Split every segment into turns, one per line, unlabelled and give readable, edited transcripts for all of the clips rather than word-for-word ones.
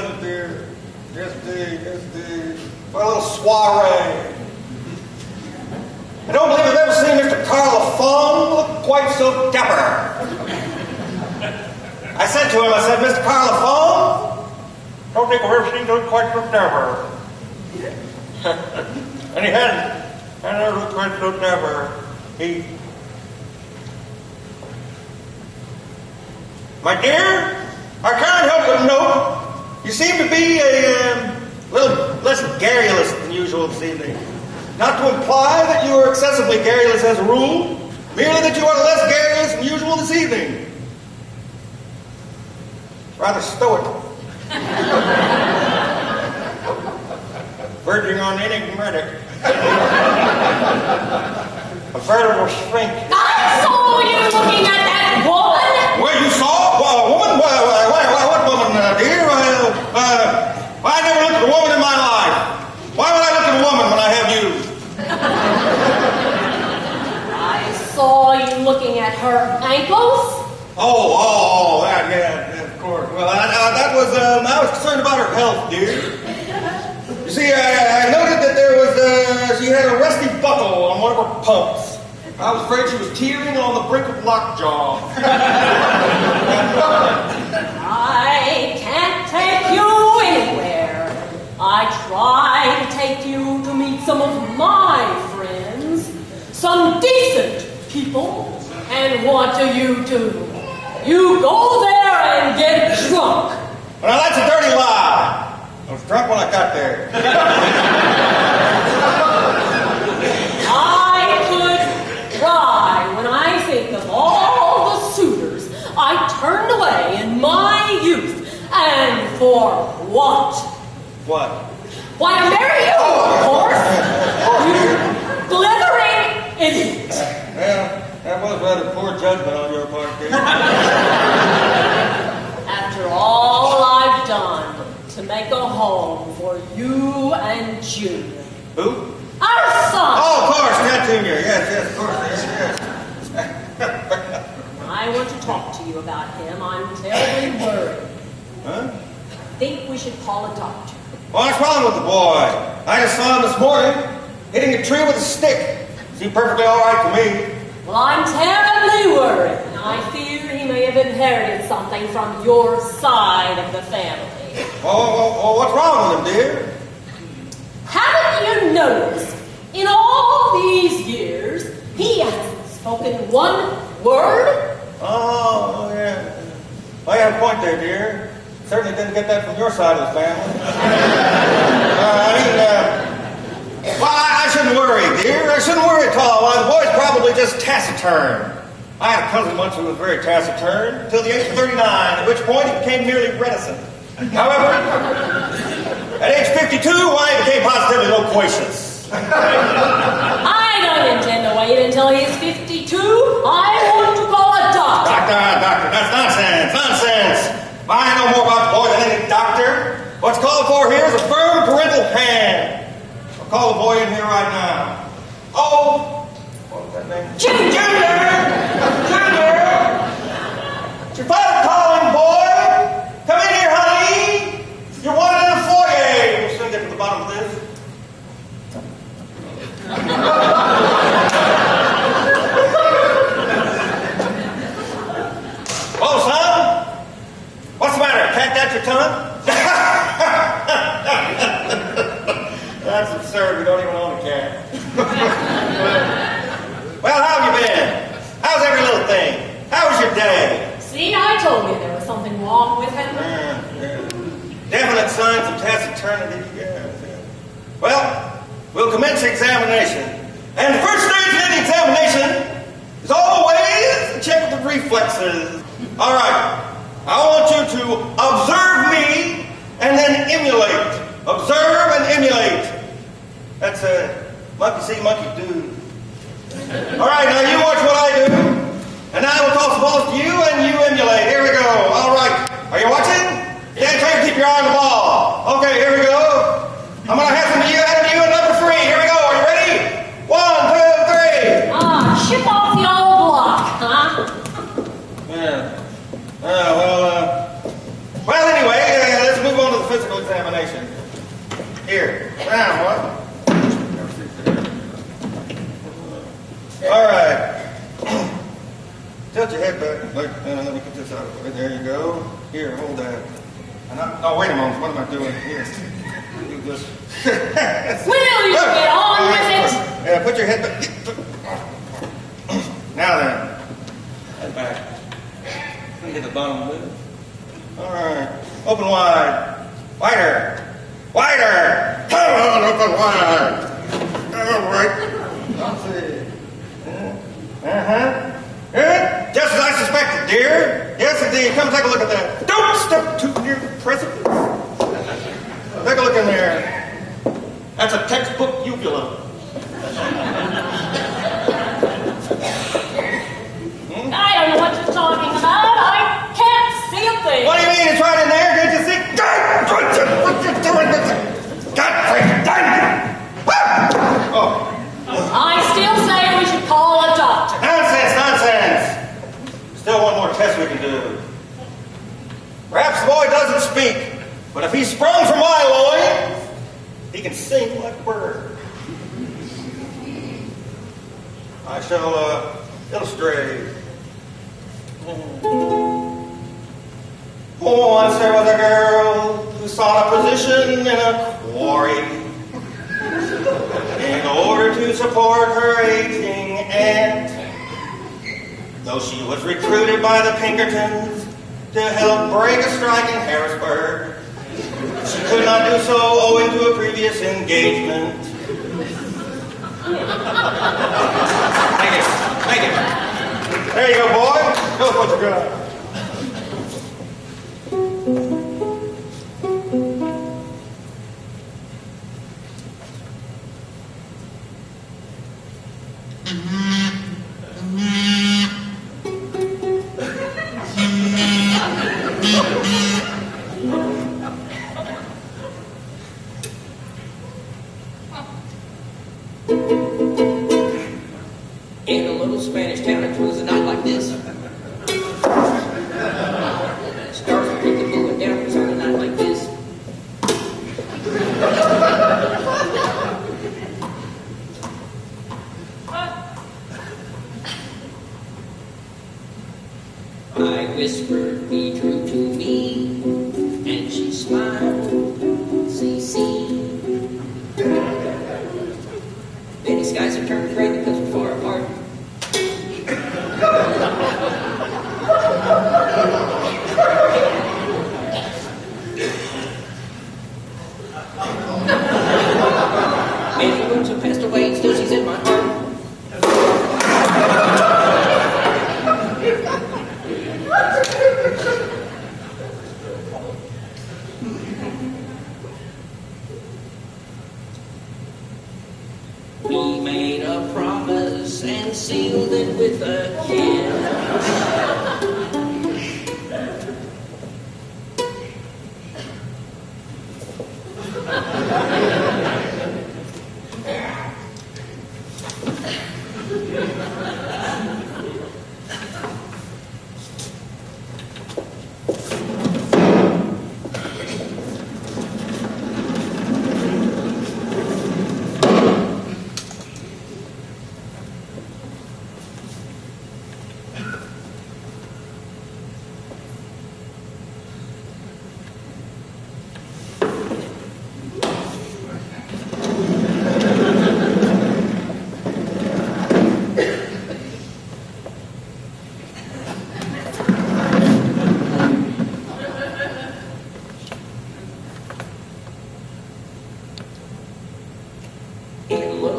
was it, dear? Yes, dear. For a little soiree. I don't believe I've ever seen Mr. Carl Lafon look quite so dapper. I said to him, Mr. Carl Lafon, don't think I've ever seen you look quite so dapper. And he hadn't ever looked quite so dapper. My dear, I can't help but note you seem to be a little less garrulous than usual this evening. Not to imply that you are excessively garrulous as a rule, merely that you are less garrulous than usual this evening. Rather stoic. Verging on enigmatic. A veritable sphinx.
I saw you looking at that woman!
Well, you saw? A woman? What woman, dear? I never looked at a woman in my life. Why would I look at a woman when I have you?
I saw you looking at her ankles.
Oh, yeah, of course. Well, that was, I was concerned about her health, dear. You see, I noted that there was, she had a rusty buckle on one of her pumps. I was afraid she was teetering on the brink of lockjaw.
I can't take you anywhere. I try to take you to meet some of my friends, some decent people, and what do? You go there and get drunk.
Well, that's a dirty lie. I was drunk when I got there.
I could cry when I think of all the suitors I turned away in my youth. And for what?
What?
Why, to marry you, of course. You blithering idiot.
Well, that was rather poor judgment on your part, dear.
After all I've done to make a home for you and Junior.
Who?
Our son!
Oh, of course, Ted Junior. Yes, of course, yes.
I want to talk to you about him. I'm terribly worried.
Huh?
I think we should call a doctor.
What's wrong with the boy? I just saw him this morning hitting a tree with a stick. Seemed perfectly all right to me.
Well, I'm terribly worried. I fear he may have inherited something from your side of the family.
Oh, what's wrong with him, dear?
Haven't you noticed, in all these years, he hasn't spoken one word?
Oh, yeah. Well, you have a point there, dear. Certainly didn't get that from your side of the family. I shouldn't worry, dear. I shouldn't worry at all. The boy's probably just taciturn. I had a cousin once who was very taciturn until the age of 39, at which point he became merely reticent. However, at age 52, he became positively loquacious.
I don't intend to wait until he's 52. I want to call a doctor.
Doctor, that's nonsense. I know more about the boy than any doctor. What's called for here is a firm parental hand. I'll call the boy in here right now. Oh, what was that name? Junior! It's your father calling, boy. Come in here, honey. You're wanted in the foyer. We'll soon get to the bottom of this. Oh, son? What's the matter? Can't catch your tongue? That's absurd. We don't even own a cat. Well, how have you been? How's every little thing? How was your day?
See, I told you there was something wrong with him.
Yeah. Definite signs of taciturnity. Yeah. Well, we'll commence the examination. And the first stage in any examination is always a check of the reflexes. All right. I want you to observe me and then emulate. Observe and emulate. That's a monkey see, monkey do. All right, now you watch what I do. And now I will toss the balls to you and you emulate. Here we go. All right. Are you watching? Yeah, try to keep your eye on the ball. Okay, here we go. I'm going to have some of you ahead of you at number 3. Here we go. Are you ready? 1, 2, 3.
Ship off the old block, huh?
Yeah. Well, anyway, let's move on to the pheromones. What am I doing here? Do this.
Will you get on with it?
Yeah, put your head back. Now then. Head back. Let me get the bottom of it. All right. Open wide. Wider. Wider. Come on, open wide. All right. Let's see. Good. Just as I suspected, dear. Yes, indeed. Come take a look at that. Don't step too near the precipice. Take a look in there. That's a textbook uvula.
I don't know what you're talking about. I can't see a thing.
What do you mean it's right in there? Can't you see? What you doing with it? God, oh.
I still say we should call a doctor.
Nonsense, nonsense. Still one more test we can do. Perhaps the boy doesn't speak, but if he's sprung from my loins, he can sing like a bird. I shall illustrate. Once there was a girl who sought a position in a quarry in order to support her aging aunt. Though she was recruited by the Pinkertons to help break a strike in Harrisburg, she could not do so owing to a previous engagement. Thank you. Thank you. There you go, boy. Show us what you got.
In a little Spanish town, it was a night like this. Stars were quickly moving down, it was on a night like this. I whispered, "Be true to me," and she smiled, "See. Many skies have turned gray because we're far apart. Many wounds have passed away, and still she's in my heart. We made a promise and sealed it with a kiss.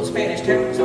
Spanish town.